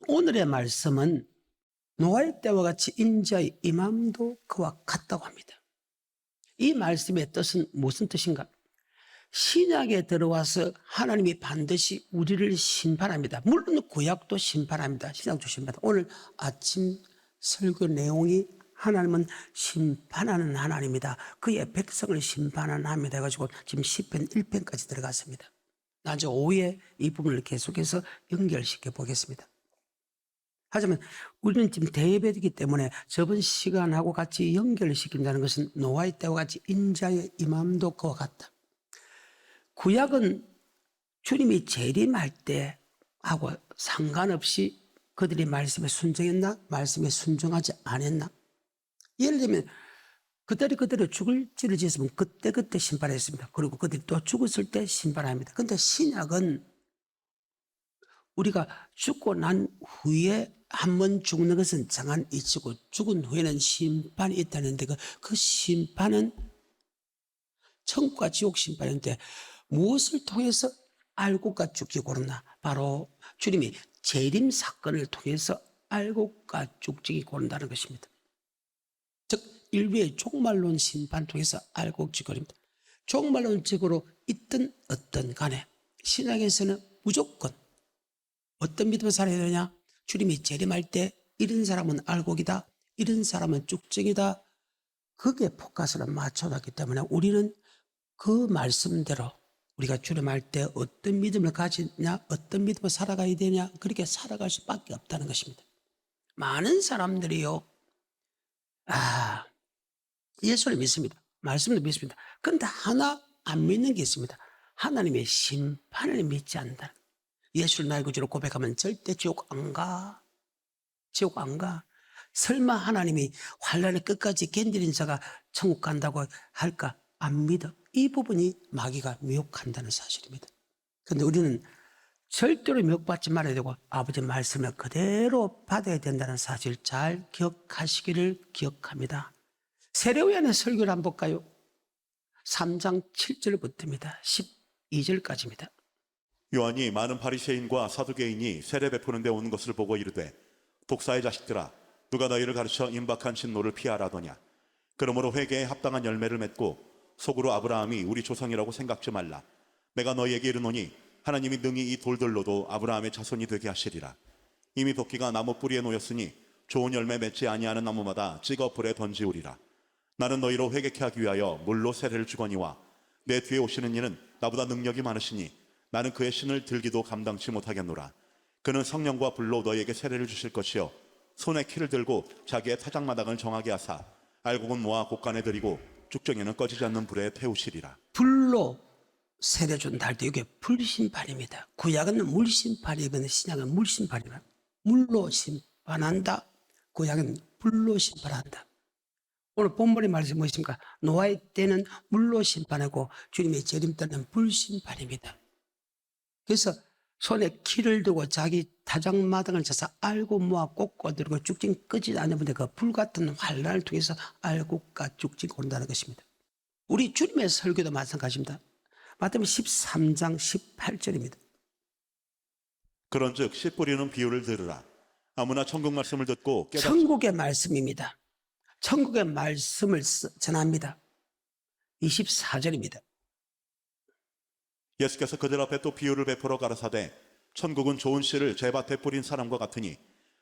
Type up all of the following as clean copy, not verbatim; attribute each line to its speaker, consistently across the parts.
Speaker 1: 오늘의 말씀은 노아의 때와 같이 인자의 임함도 그와 같다고 합니다. 이 말씀의 뜻은 무슨 뜻인가? 신약에 들어와서 하나님이 반드시 우리를 심판합니다. 물론 구약도 심판합니다. 신약도 심판합니다. 오늘 아침 설교 내용이 하나님은 심판하는 하나님이다. 그의 백성을 심판하는 하나님이다 해가지고 지금 시편 1편까지 들어갔습니다. 나중에 오후에 이 부분을 계속해서 연결시켜 보겠습니다. 하지만 우리는 지금 대예배이기 때문에 저번 시간하고 같이 연결시킨다는 것은 노아의 때와 같이 인자의 임함도 그와 같다. 구약은 주님이 재림할 때 하고 상관없이 그들이 말씀에 순종했나? 말씀에 순종하지 않았나? 예를 들면 그대로 죽을 죄를 지었으면 그때 심판했습니다. 그리고 그들이 또 죽었을 때 심판합니다. 그런데 신약은 우리가 죽고 난 후에 한 번 죽는 것은 정한 이치고 죽은 후에는 심판이 있다는데 그 심판은 천국과 지옥 심판인데 무엇을 통해서 알고가 죽기 고르나? 바로 주님이 재림 사건을 통해서 알고가 죽기 고른다는 것입니다. 즉 인류의 종말론 심판 통해서 알고 죽기 고릅니다. 종말론적으로 있든 어떤 간에 신약에서는 무조건 어떤 믿음을 살아야 되냐? 주님이 재림할 때 이런 사람은 알곡이다, 이런 사람은 쭉정이다. 그게 포커스를 맞춰놨기 때문에 우리는 그 말씀대로 우리가 주님할 때 어떤 믿음을 가지냐, 어떤 믿음을 살아가야 되냐, 그렇게 살아갈 수밖에 없다는 것입니다. 많은 사람들이요, 예수를 믿습니다. 말씀을 믿습니다. 그런데 하나 안 믿는 게 있습니다. 하나님의 심판을 믿지 않는다. 예수를 나의 구주로 고백하면 절대 지옥 안 가. 지옥 안 가. 설마 하나님이 환난을 끝까지 견디는 자가 천국 간다고 할까? 안 믿어. 이 부분이 마귀가 미혹한다는 사실입니다. 그런데 우리는 절대로 미혹받지 말아야 되고 아버지 말씀을 그대로 받아야 된다는 사실 잘 기억하시기를 기억합니다. 세례요한의 설교를 한번 볼까요? 3장 7절부터입니다. 12절까지입니다.
Speaker 2: 요한이 많은 바리새인과 사두개인이 세례 베푸는 데 오는 것을 보고 이르되 독사의 자식들아 누가 너희를 가르쳐 임박한 진노를 피하라더냐. 그러므로 회개에 합당한 열매를 맺고 속으로 아브라함이 우리 조상이라고 생각지 말라. 내가 너희에게 이르노니 하나님이 능히 이 돌들로도 아브라함의 자손이 되게 하시리라. 이미 도끼가 나무 뿌리에 놓였으니 좋은 열매 맺지 아니하는 나무마다 찍어 불에 던지우리라. 나는 너희로 회개케 하기 위하여 물로 세례를 주거니와 내 뒤에 오시는 이는 나보다 능력이 많으시니 나는 그의 신을 들기도 감당치 못하겠노라. 그는 성령과 불로 너희에게 세례를 주실 것이요 손에 키를 들고 자기의 타작마당을 정하게 하사 알곡은 모아 곳간에 들이고 쭉정이는 꺼지지 않는 불에 태우시리라.
Speaker 1: 불로 세례 준다 할 때 이게 불심판입니다. 구약은 물심판이거든요. 신약은 물심판이다. 물로 심판한다. 구약은 불로 심판한다. 오늘 본문의 말씀이 무엇입니까? 노아의 때는 물로 심판하고 주님의 재림 때는 불심판입니다. 그래서 손에 키를 두고 자기 타작마당을 쳐서 알고 모아 꽂고 들고 쭉증 끄지 않으면 그 불같은 환난을 통해서 알고가 쭉증 온다는 것입니다. 우리 주님의 설교도 마찬가지입니다. 마태복음 13장 18절입니다.
Speaker 2: 그런즉 씨 뿌리는 비유를 들으라. 아무나 천국 말씀을 듣고
Speaker 1: 천국의 말씀입니다. 천국의 말씀을 전합니다. 24절입니다.
Speaker 2: 예수께서 그들 앞에 또 비유를 베풀어 가라사대 천국은 좋은 씨를 제 밭에 뿌린 사람과 같으니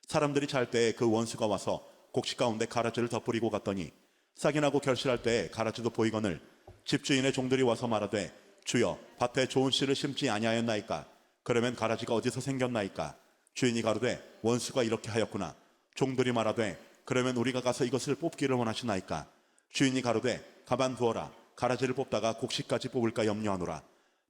Speaker 2: 사람들이 잘 때에 그 원수가 와서 곡식 가운데 가라지를 덧뿌리고 갔더니 싹이 나고 결실할 때에 가라지도 보이거늘 집주인의 종들이 와서 말하되 주여 밭에 좋은 씨를 심지 아니하였나이까. 그러면 가라지가 어디서 생겼나이까. 주인이 가로되 원수가 이렇게 하였구나. 종들이 말하되 그러면 우리가 가서 이것을 뽑기를 원하시나이까. 주인이 가로되 가만 두어라. 가라지를 뽑다가 곡식까지 뽑을까 염려하노라.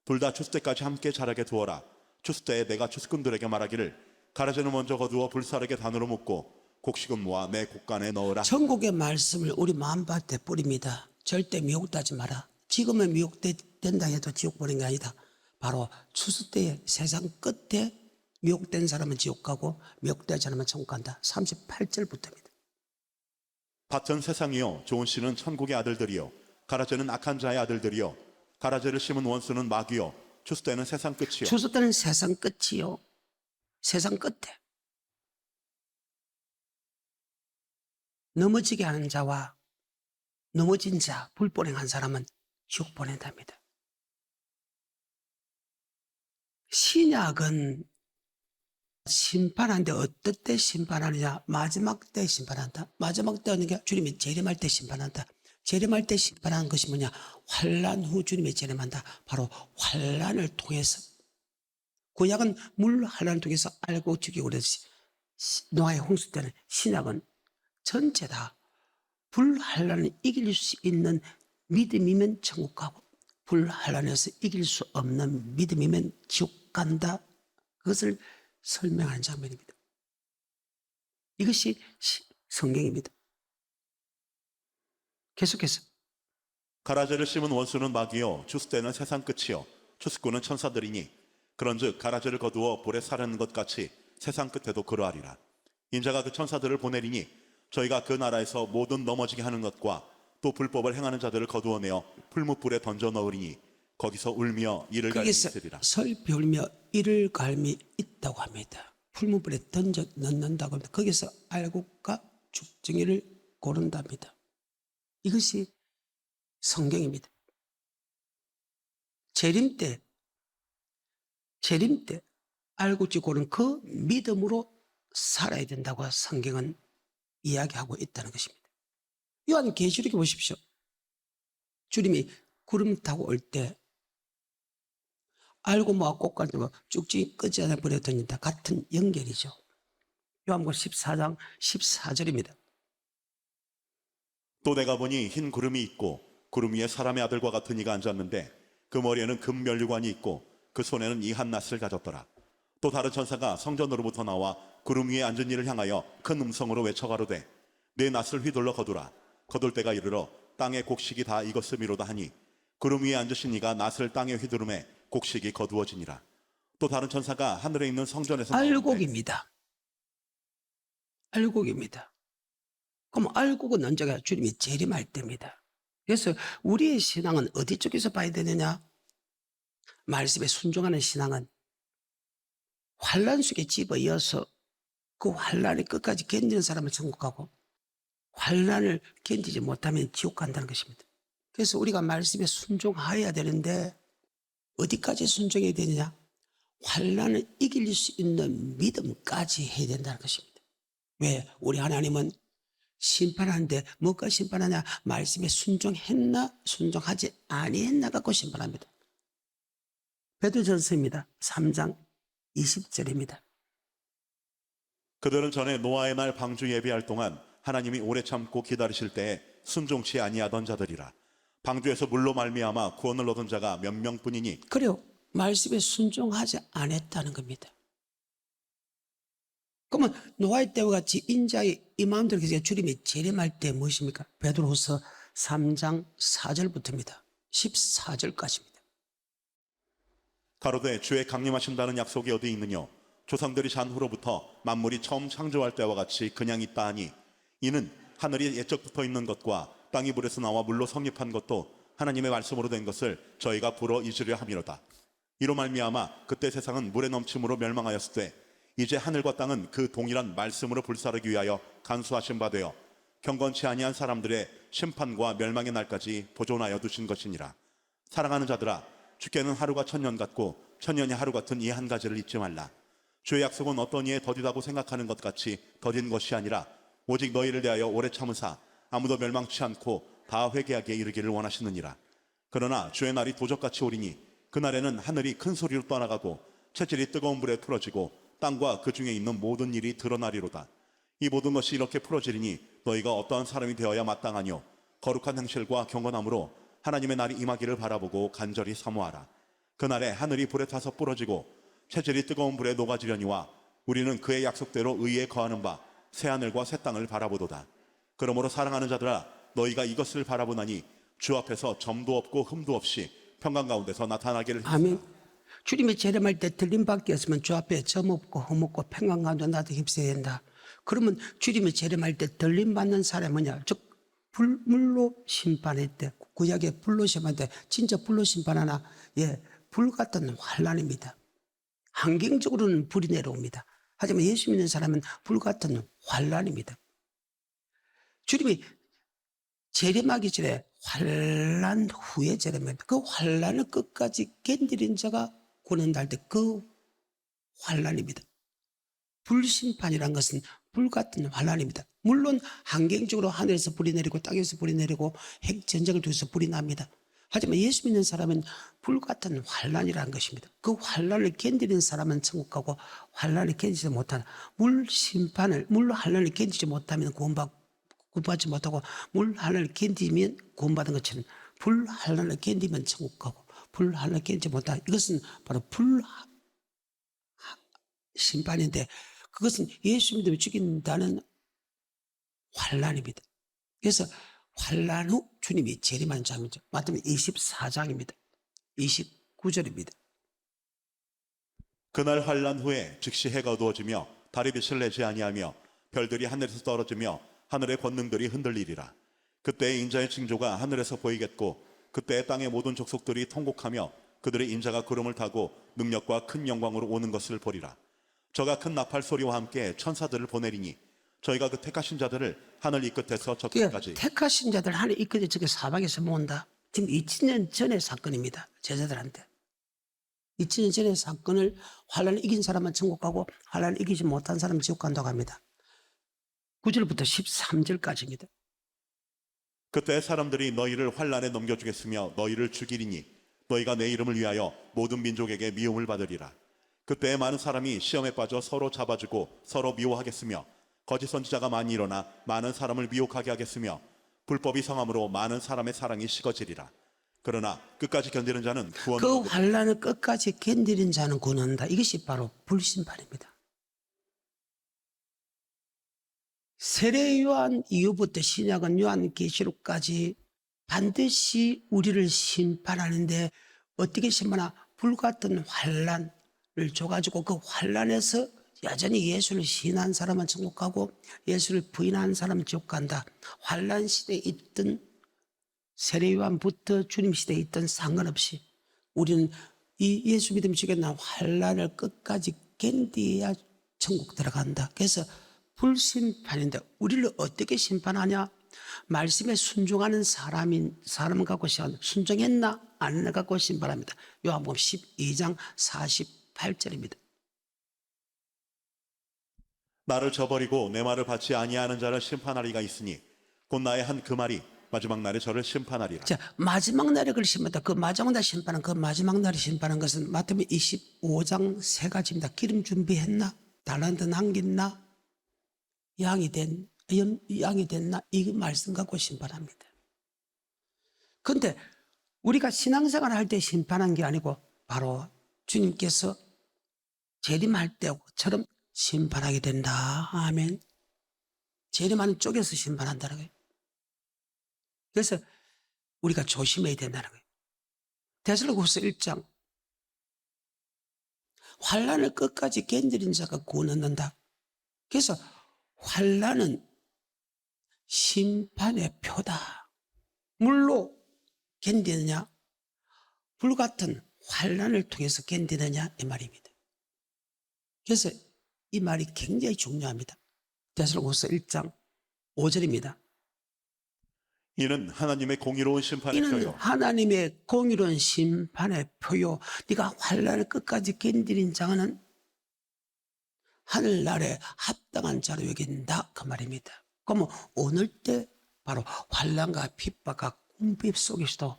Speaker 2: 둘 다 추수 때까지 함께 자라게 두어라. 추수 때에 내가 추수꾼들에게 말하기를 가라지는 먼저 거두어 불사르게 단으로 묶고 곡식은 모아 내 곡간에 넣으라.
Speaker 1: 천국의 말씀을 우리 마음밭에 뿌립니다. 절대 미혹되지 마라. 지금은 미혹된다 해도 지옥 보는 게 아니다. 바로 추수 때에 세상 끝에 미혹된 사람은 지옥 가고 미혹되지 않으면 천국 간다. 38절부터입니다.
Speaker 2: 밭은 세상이요 좋은 씨는 천국의 아들들이요 가라지는 악한 자의 아들들이요 가라지를 심은 원수는 마귀요 추수 때는 세상 끝이요.
Speaker 1: 추수 때는 세상 끝이요. 세상 끝에. 넘어지게 하는 자와 넘어진 자, 불보행한 사람은 지옥 보낸답니다. 신약은 심판하는데 어떨 때 심판하느냐? 마지막 때 심판한다. 마지막 때 하는 게 주님이 재림할 때 심판한다. 재림할 때 심판하는 것이 뭐냐? 환난 후 주님이 재림한다. 바로 환난을 통해서. 구약은 물 환난을 통해서 알고 죽이고 그랬지. 노아의 홍수 때는 신약은 전체 다 불환란을 이길 수 있는 믿음이면 천국 가고 불환란에서 이길 수 없는 믿음이면 지옥 간다. 그것을 설명하는 장면입니다. 이것이 성경입니다. 계속해서
Speaker 2: 가라지를 심은 원수는 마귀요 추수때는 세상 끝이요 추수꾼은 천사들이니 그런즉 가라지를 거두어 볼에 사르는 것 같이 세상 끝에도 그러하리라. 인자가 그 천사들을 보내리니 저희가 그 나라에서 모든 넘어지게 하는 것과 또 불법을 행하는 자들을 거두어내어 풀무불에 던져 넣으리니 거기서 울며 이를 갈미
Speaker 1: 거기서
Speaker 2: 있으리라.
Speaker 1: 설피 울며 이를 갈미 있다고 합니다. 풀무불에 던져 넣는다고 합니다. 거기서 알곡과 죽정이를 고른답니다. 이것이 성경입니다. 재림 때 알곡지 고른 그 믿음으로 살아야 된다고 성경은 이야기하고 있다는 것입니다. 요한계시록에 보십시오. 주님이 구름 타고 올 때 알고 모아 꽃갈 때 쭉쭉 끄지 않아 버려 던진다. 같은 연결이죠. 요한복음 14장 14절입니다.
Speaker 2: 또 내가 보니 흰 구름이 있고 구름 위에 사람의 아들과 같은 이가 앉았는데 그 머리에는 금면류관이 있고 그 손에는 이 한 낫을 가졌더라. 또 다른 천사가 성전으로부터 나와 구름 위에 앉은 이를 향하여 큰 음성으로 외쳐 가로되 내 낫을 휘둘러 거두라. 거둘 때가 이르러 땅의 곡식이 다 익었음이로다 하니 구름 위에 앉으신 이가 낫을 땅에 휘두르매 곡식이 거두어지니라. 또 다른 천사가 하늘에 있는 성전에서
Speaker 1: 알곡입니다. 알곡입니다. 그럼 알곡은 언제가? 주님이 재림할 때입니다. 그래서 우리의 신앙은 어디 쪽에서 봐야 되느냐? 말씀에 순종하는 신앙은 환란 속에 집어이어서 그 환란을 끝까지 견디는 사람은 천국 가고 환란을 견디지 못하면 지옥 간다는 것입니다. 그래서 우리가 말씀에 순종하여야 되는데 어디까지 순종해야 되느냐? 환란을 이길 수 있는 믿음까지 해야 된다는 것입니다. 왜? 우리 하나님은 심판하는데 뭐가 심판하냐? 말씀에 순종했나 순종하지 아니했나 갖고 심판합니다. 베드로전서입니다. 3장 20절입니다.
Speaker 2: 그들은 전에 노아의 날 방주 예비할 동안 하나님이 오래 참고 기다리실 때에 순종치 아니하던 자들이라. 방주에서 물로 말미암아 구원을 얻은 자가 몇 명뿐이니
Speaker 1: 그래요. 말씀에 순종하지 않았다는 겁니다. 그러면 노아의 때와 같이 인자의 이 마음대로 계속 주님이 재림할 때 무엇입니까? 베드로후서 3장 4절부터입니다. 14절까지입니다.
Speaker 2: 가로되 주의 강림하신다는 약속이 어디 있느냐? 조상들이 잔 후로부터 만물이 처음 창조할 때와 같이 그냥 있다 하니 이는 하늘이 옛적부터 있는 것과 땅이 불에서 나와 물로 성립한 것도 하나님의 말씀으로 된 것을 저희가 불어 잊으려 함이로다. 이로 말미암아 그때 세상은 물에 넘침으로 멸망하였을 때 이제 하늘과 땅은 그 동일한 말씀으로 불사르기 위하여 간수하신 바 되어 경건치 아니한 사람들의 심판과 멸망의 날까지 보존하여 두신 것이니라. 사랑하는 자들아, 주께는 하루가 천년 같고 천년이 하루 같은 이 한 가지를 잊지 말라. 주의 약속은 어떤 이에 더디다고 생각하는 것 같이 더딘 것이 아니라 오직 너희를 대하여 오래 참으사 아무도 멸망치 않고 다 회개하게 이르기를 원하시느니라. 그러나 주의 날이 도적같이 오리니 그날에는 하늘이 큰 소리로 떠나가고 채질이 뜨거운 불에 풀어지고 땅과 그 중에 있는 모든 일이 드러나리로다. 이 모든 것이 이렇게 풀어지리니 너희가 어떠한 사람이 되어야 마땅하뇨? 거룩한 행실과 경건함으로 하나님의 날이 임하기를 바라보고 간절히 사모하라. 그날에 하늘이 불에 타서 부러지고 체질이 뜨거운 불에 녹아지려니와 우리는 그의 약속대로 의에 거하는 바 새하늘과 새 땅을 바라보도다. 그러므로 사랑하는 자들아, 너희가 이것을 바라보나니 주 앞에서 점도 없고 흠도 없이 평강 가운데서 나타나기를
Speaker 1: 아멘. 주님이 재림할 때 들림밖에 없으면 주 앞에 점 없고 흠 없고 평강 가운데 나도 힘써야 된다. 그러면 주님이 재림할 때 들림받는 사람이 뭐냐? 즉 불물로 심판할 때, 구약의 불로 심판할 때 진짜 불로 심판하나? 예, 불 같은 환란입니다. 환경적으로는 불이 내려옵니다. 하지만 예수 믿는 사람은 불 같은 환란입니다. 주님이 재림하기 전에 환난 후에 재림합니다. 그 환난을 끝까지 견디는 자가 구원받을 때 그 환난입니다. 불심판이란 것은 불같은 환난입니다. 물론 환경적으로 하늘에서 불이 내리고 땅에서 불이 내리고 핵전쟁을 통해서 불이 납니다. 하지만 예수 믿는 사람은 불같은 환난이라는 것입니다. 그 환난을 견디는 사람은 천국 가고 환난을 견디지 못하는 물 환난을 견디지 못하면 구원받지 못하고 물 환난을 견디면 구원받은 것처럼 불 환난을 견디면 천국 가고 불 환난을 견디지 못하는 이것은 바로 불 심판인데 그것은 예수 믿음을 죽인다는 환난입니다. 그래서 환난 후 주님이 재림하는 장면이죠. 마태복음 24장입니다. 29절입니다.
Speaker 2: 그날 환란 후에 즉시 해가 어두워지며 달이 빛을 내지 아니하며 별들이 하늘에서 떨어지며 하늘의 권능들이 흔들리리라. 그때 인자의 징조가 하늘에서 보이겠고 그때 땅의 모든 족속들이 통곡하며 그들의 인자가 구름을 타고 능력과 큰 영광으로 오는 것을 보리라. 저가 큰 나팔 소리와 함께 천사들을 보내리니 저희가 그 택하신 자들을 하늘 이 끝에서 저 끝까지
Speaker 1: 택하신 자들 하늘 이 끝에 저기 사방에서 모은다. 지금 2000년 전의 사건입니다. 제자들한테. 2000년 전의 사건을 환란을 이긴 사람은 천국 가고 환란을 이기지 못한 사람은 지옥 간다고 합니다. 9절부터 13절까지입니다.
Speaker 2: 그때 사람들이 너희를 환란에 넘겨주겠으며 너희를 죽이리니 너희가 내 이름을 위하여 모든 민족에게 미움을 받으리라. 그때 많은 사람이 시험에 빠져 서로 잡아주고 서로 미워하겠으며 거짓 선지자가 많이 일어나 많은 사람을 미혹하게 하겠으며 불법이 성함으로 많은 사람의 사랑이 식어지리라. 그러나 끝까지 견디는 자는 구원을
Speaker 1: 그
Speaker 2: 얻으리라.
Speaker 1: 환란을 끝까지 견디는 자는 구원한다. 이것이 바로 불심판입니다. 세례 요한 이후부터 신약은 요한계시록까지 반드시 우리를 심판하는데 어떻게 심판하나 불같은 환란을 줘가지고 그 환란에서 여전히 예수를 시인한 사람은 천국 가고 예수를 부인한 사람은 지옥 간다. 환란 시대에 있던 세례 요한부터 주님 시대에 있던 상관없이 우리는 이 예수 믿음 주겠나 환란을 끝까지 견디야 천국 들어간다. 그래서 불심판인데 우리를 어떻게 심판하냐? 말씀에 순종하는 사람은 갖고 순종했나 안 했나 갖고 심판합니다. 요한복음 12장 48절입니다.
Speaker 2: 나를 저버리고 내 말을 받지 아니하는 자를 심판하리가 있으니 곧 나의 한 그 말이 마지막 날에 저를 심판하리라.
Speaker 1: 자, 마지막 날에 그를 심판다. 그 마지막 날 심판은 그 마지막 날에 심판한 것은 마태복음 25장 세 가지입니다. 기름 준비했나? 달란트 남겼나? 양이 됐나? 이 말씀 갖고 심판합니다. 그런데 우리가 신앙생활 할 때 심판한 게 아니고 바로 주님께서 재림할 때처럼 심판하게 된다. 아멘. 재림하는 쪽에서 심판한다는 거예요. 그래서 우리가 조심해야 된다는 거예요. 데살로니가후서 1장 환난을 끝까지 견디는 자가 구원 얻는다. 그래서 환난은 심판의 표다. 물로 견디느냐 불같은 환난을 통해서 견디느냐 이 말입니다. 그래서 이 말이 굉장히 중요합니다. 데살로니가후서 1장 5절입니다.
Speaker 2: 이는 하나님의 공의로운 심판의
Speaker 1: 이는
Speaker 2: 표요
Speaker 1: 하나님의 공의로운 심판의 표요. 네가 환난을 끝까지 견디는 자는 하늘나라에 합당한 자로 여긴다 그 말입니다. 그러면 오늘 때 바로 환난과 핍박과 궁핍 속에서도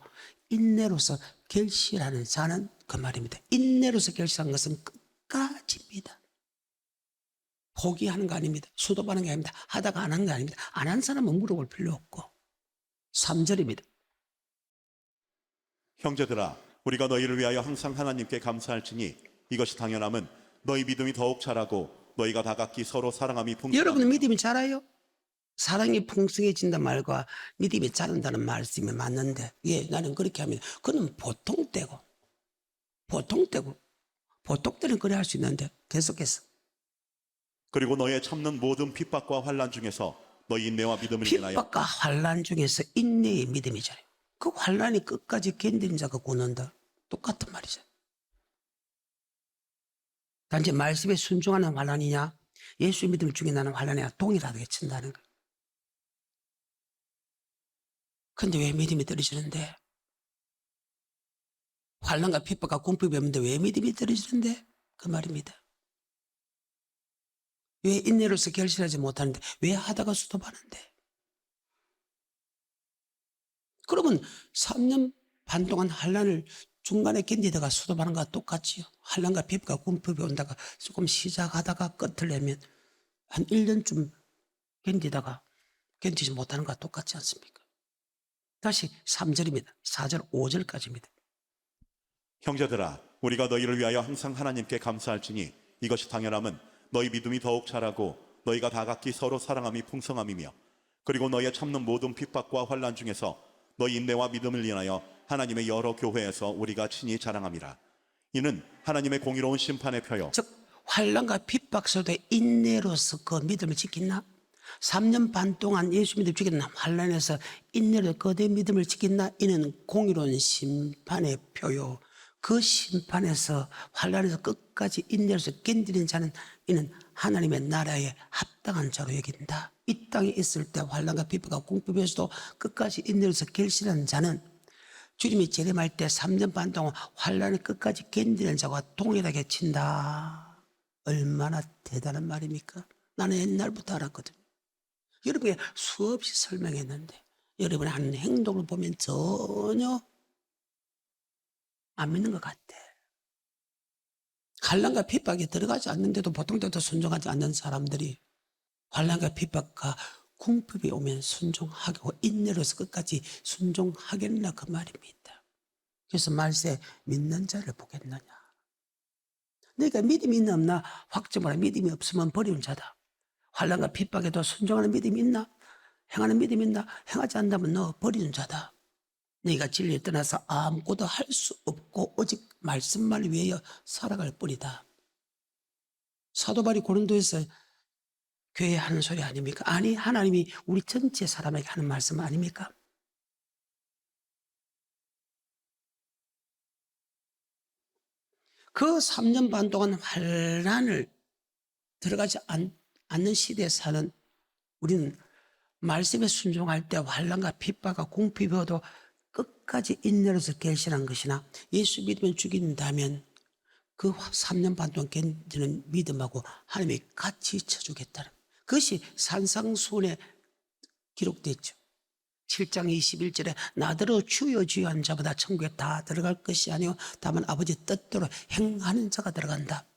Speaker 1: 인내로서 결실하는 자는 그 말입니다. 인내로서 결실한 것은 끝까지입니다. 포기하는 거 아닙니다. 수도하는 게 아닙니다. 하다가 안 한 거 아닙니다. 안 한 사람은 물어볼 필요 없고 3절입니다.
Speaker 2: 형제들아 우리가 너희를 위하여 항상 하나님께 감사할지니 이것이 당연함은 너희 믿음이 더욱 자라고 너희가 다 각기 서로 사랑함이
Speaker 1: 여러분
Speaker 2: 풍성하며
Speaker 1: 믿음이 자라요? 사랑이 풍성해진단 말과 믿음이 자란다는 말씀이 맞는데 나는 그렇게 합니다. 그는 보통 때는 그래 할 수 있는데 계속해서
Speaker 2: 그리고 너의 참는 모든 핍박과 환난 중에서 너희 인내와 믿음을 인하여
Speaker 1: 핍박과 환난 중에서 인내의 믿음이 자라요. 그 환난이 끝까지 견디는 자가 구원한다. 똑같은 말이죠. 단지 말씀에 순종하는 환난이냐 예수의 믿음을 중에 나는 환난이냐 동일하게 친다는 거예요. 근데 왜 믿음이 떨어지는데? 환난과 핍박과 궁핍이 없는데 왜 믿음이 떨어지는데? 그 말입니다. 왜 인내로서 결실하지 못하는데? 왜 하다가 수도하는데? 그러면 3년 반 동안 환난을 중간에 견디다가 수도하는 거와 똑같지요. 환난과 핍박과 궁핍이 온다가 조금 시작하다가 끝을 내면 한 1년쯤 견디다가 견디지 못하는 거와 똑같지 않습니까? 다시 3절입니다. 4절, 5절까지입니다.
Speaker 2: 형제들아, 우리가 너희를 위하여 항상 하나님께 감사할지니 이것이 당연함은 너희 믿음이 더욱 자라고 너희가 다 각기 서로 사랑함이 풍성함이며 그리고 너희의 참는 모든 핍박과 환난 중에서 너희 인내와 믿음을 인하여 하나님의 여러 교회에서 우리가 친히 자랑함이라. 이는 하나님의 공의로운 심판의 표요
Speaker 1: 즉 환난과 핍박 속에 인내로서 그 믿음을 지켰나? 3년 반 동안 예수 믿음 지켰나? 환난에서 인내로 그대 믿음을 지켰나? 이는 공의로운 심판의 표요. 그 심판에서 환난에서 끝까지 인내로서 견디는 자는 이는 하나님의 나라에 합당한 자로 여긴다. 이 땅에 있을 때 환난과 핍박과 궁핍에서도 끝까지 인내로서 결실하는 자는 주님이 재림할 때 3년 반 동안 환난을 끝까지 견디는 자와 동일하게 친다. 얼마나 대단한 말입니까? 나는 옛날부터 알았거든요. 여러분에게 수없이 설명했는데 여러분의 하는 행동을 보면 전혀 안 믿는 것 같아. 환난과 핍박에 들어가지 않는데도 보통 때도 순종하지 않는 사람들이 환난과 핍박과 궁핍이 오면 순종하고 인내로서 끝까지 순종하겠나 그 말입니다. 그래서 말세 믿는 자를 보겠느냐. 너희가 믿음이 있나 없나 확정하라. 믿음이 없으면 버리는 자다. 환난과 핍박에도 순종하는 믿음이 있나? 행하는 믿음이 있나? 행하지 않는다면 너 버리는 자다. 너희가 진리에 떠나서 아무것도 할 수 없고 오직 말씀만 위하여 살아갈 뿐이다. 사도 바울이 고린도에서 교회에 하는 소리 아닙니까? 아니, 하나님이 우리 전체 사람에게 하는 말씀 아닙니까? 그 3년 반 동안 환난을 들어가지 않는 시대에 사는 우리는 말씀에 순종할 때 환난과 핍박과 궁핍이 오도 끝까지 인내로서 결실한 것이나 예수 믿으면 죽인다면 그 3년 반 동안 견디는 믿음하고 하나님이 같이 쳐주겠다는 그것이 산상수훈에 기록되어 있죠. 7장 21절에 나더러 주여 주여 한 자보다 천국에 다 들어갈 것이 아니요 다만 아버지 뜻대로 행하는 자가 들어간다.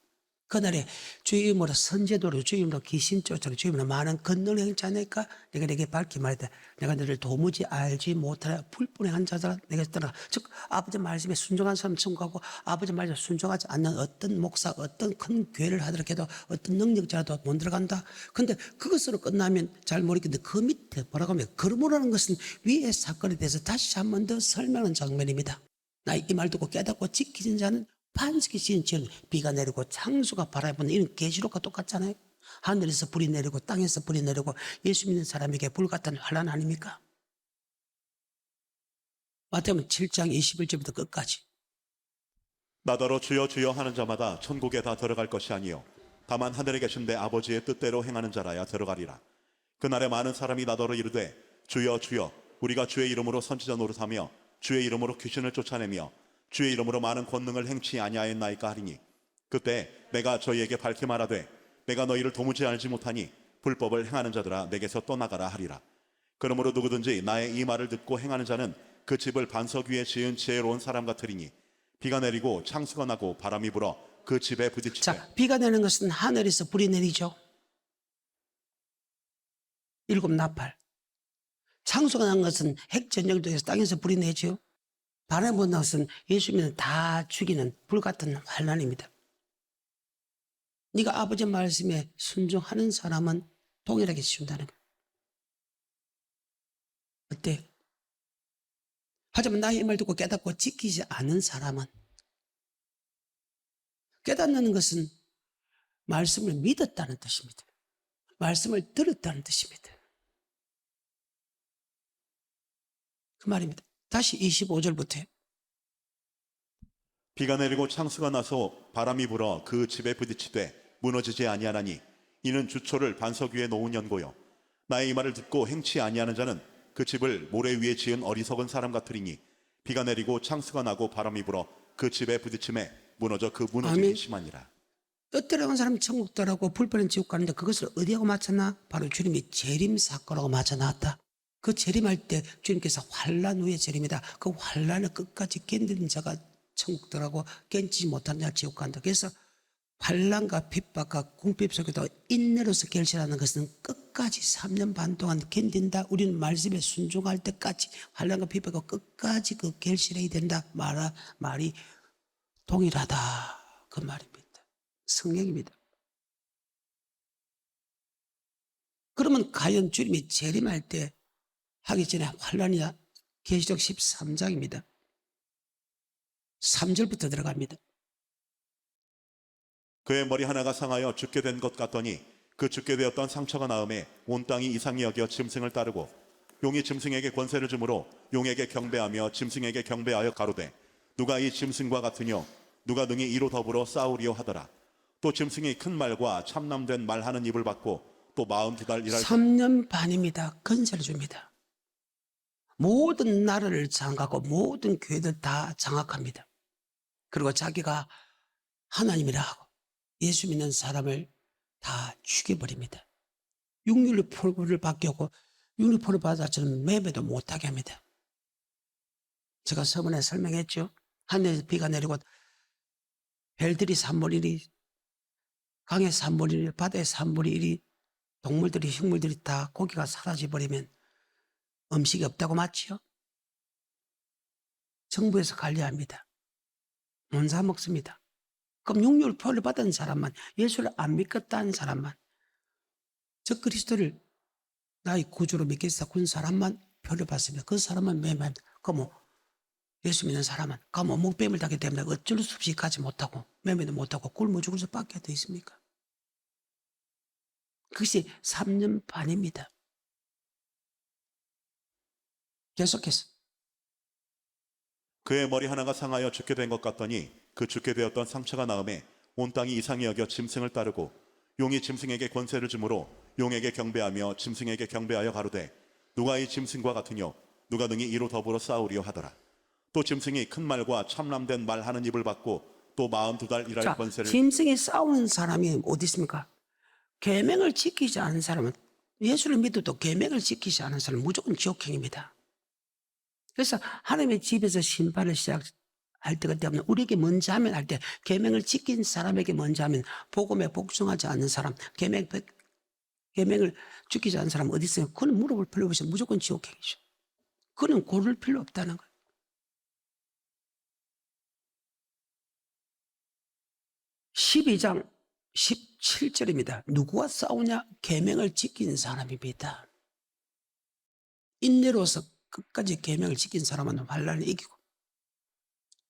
Speaker 1: 그날에 주의 이름으로 선제도로 주의 이름으로 귀신 쫓아로 주의 이름으로 많은 권능을 행치 않을까? 내가 내게 밝히 말했다. 내가 너를 도무지 알지 못하라 불분행한 자들아 내가 떠나. 즉 아버지 말씀에 순종한 사람 천국하고 아버지 말씀에 순종하지 않는 어떤 목사 어떤 큰 교회를 하더라도 어떤 능력자라도 못 들어간다. 그런데 그것으로 끝나면 잘 모르겠는데 그 밑에 뭐라고 하면 그러므로라는 것은 위의 사건에 대해서 다시 한 번 더 설명하는 장면입니다. 나 이 말 듣고 깨닫고 지키는 자는 반석이 지은 지은 비가 내리고 창수가 바람이 부는 이런 계시록과 똑같잖아요. 하늘에서 불이 내리고 땅에서 불이 내리고 예수 믿는 사람에게 불 같은 환난 아닙니까? 마태복음 7장 21절부터 끝까지.
Speaker 2: 나더러 주여 주여 하는 자마다 천국에 다 들어갈 것이 아니요 다만 하늘에 계신 내 아버지의 뜻대로 행하는 자라야 들어가리라. 그날에 많은 사람이 나더러 이르되 주여 주여 우리가 주의 이름으로 선지자 노릇하며 주의 이름으로 귀신을 쫓아내며 주의 이름으로 많은 권능을 행치 아니하였나이까 하리니 그때 내가 저희에게 밝히 말하되 내가 너희를 도무지 알지 못하니 불법을 행하는 자들아 내게서 떠나가라 하리라. 그러므로 누구든지 나의 이 말을 듣고 행하는 자는 그 집을 반석 위에 지은 지혜로운 사람 같으리니 비가 내리고 창수가 나고 바람이 불어 그 집에 부딪히되.
Speaker 1: 자, 비가 내는 것은 하늘에서 불이 내리죠. 7 나팔. 창수가 난 것은 핵 전쟁도 해서 땅에서 불이 내죠. 바람이 부는 것은 예수 믿는 다 죽이는 불같은 환난입니다. 네가 아버지 말씀에 순종하는 사람은 동일하게 지운다는 거예요. 어때? 하지만 나의 말 듣고 깨닫고 지키지 않은 사람은 깨닫는 것은 말씀을 믿었다는 뜻입니다. 말씀을 들었다는 뜻입니다. 그 말입니다. 다시 25절부터
Speaker 2: 비가 내리고 창수가 나서 바람이 불어 그 집에 부딪히되 무너지지 아니하나니 이는 주초를 반석 위에 놓은 연고요 나의 이 말을 듣고 행치 아니하는 자는 그 집을 모래 위에 지은 어리석은 사람 같으리니 비가 내리고 창수가 나고 바람이 불어 그 집에 부딪힘에 무너져 그 무너짐이
Speaker 1: 아멘.
Speaker 2: 심하니라.
Speaker 1: 뜻대로 간 사람 천국 들어가고 불법은 지옥 가는데 그것을 어디하고 맞췄나? 바로 주님이 재림 사건하고 맞춰 놨다. 그 재림할 때 주님께서 환란 후에 재림이다. 그 환란을 끝까지 견디는 자가 천국 들어가고 견디지 못한 자가 지옥 간다. 그래서 환란과 핍박과 궁핍 속에도 인내로서 결실하는 것은 끝까지 3년 반 동안 견딘다. 우리는 말씀에 순종할 때까지 환란과 핍박과 끝까지 그 결실해야 된다. 말이 동일하다. 그 말입니다. 성령입니다. 그러면 과연 주님이 재림할 때 하기 전에 환란이냐? 계시록 13장입니다. 3절부터 들어갑니다.
Speaker 2: 그의 머리 하나가 상하여 죽게 된 것 같더니 그 죽게 되었던 상처가 나음에 온 땅이 이상히 여겨 짐승을 따르고 용이 짐승에게 권세를 주므로 용에게 경배하며 짐승에게 경배하여 가로되 누가 이 짐승과 같으뇨 누가 능히 이로 더불어 싸우리요 하더라. 또 짐승이 큰 말과 참남된 말하는 입을 받고 또 42달 일할
Speaker 1: 3년 반입니다. 건설을 줍니다. 모든 나라를 장악하고 모든 교회들 다 장악합니다. 그리고 자기가 하나님이라 하고 예수 믿는 사람을 다 죽여버립니다. 육륜포를 바뀌고 육륜포를 받아서는 매매도 못하게 합니다. 제가 저번에 설명했죠. 하늘에서 비가 내리고 별들이 3분의 1이 강에서 3분의 1, 바다에서 3분의 1이 동물들이 식물들이 다 고기가 사라져버리면 음식이 없다고 맞지요? 정부에서 관리합니다. 못 사 먹습니다. 그럼 육륜포를 받은 사람만, 예수를 안 믿겠다는 사람만, 저 그리스도를 나의 구주로 믿겠다 군 사람만 표를 받습니다. 그 사람만 매매합니다. 그럼 예수 믿는 사람은 그럼 목뱀을 당하기 때문에 어쩔 수 없이 가지 못하고 매매도 못하고 굶어 죽을 수밖에 더 있습니까? 그것이 3년 반입니다. 계속해서
Speaker 2: 그의 머리 하나가 상하여 죽게 된 것 같더니 그 죽게 되었던 상처가 나음에 온 땅이 이상히 여겨 짐승을 따르고 용이 짐승에게 권세를 주므로 용에게 경배하며 짐승에게 경배하여 가로되 누가 이 짐승과 같으뇨 누가 능히 이로 더불어 싸우리요 하더라. 또 짐승이 큰 말과 참남된 말하는 입을 받고 또 42달 일할
Speaker 1: 자,
Speaker 2: 권세를
Speaker 1: 짐승이 싸우는 사람이 어디 있습니까? 계명을 지키지 않은 사람은 예수를 믿어도 계명을 지키지 않은 사람은 무조건 지옥행입니다. 그래서 하나님의 집에서 심판을 시작할 때가 되면 우리에게 먼저 하면 할 때 계명을 지킨 사람에게 먼저 하면 복음에 복종하지 않는 사람, 계명을 지키지 않는 사람 어디 있어요? 그는 물어볼 필요 없이 무조건 지옥행이죠. 그는 고를 필요 없다는 거예요. 12장 17절입니다. 누구와 싸우냐? 계명을 지킨 사람입니다. 인내로서 끝까지 계명을 지킨 사람은 환란을 이기고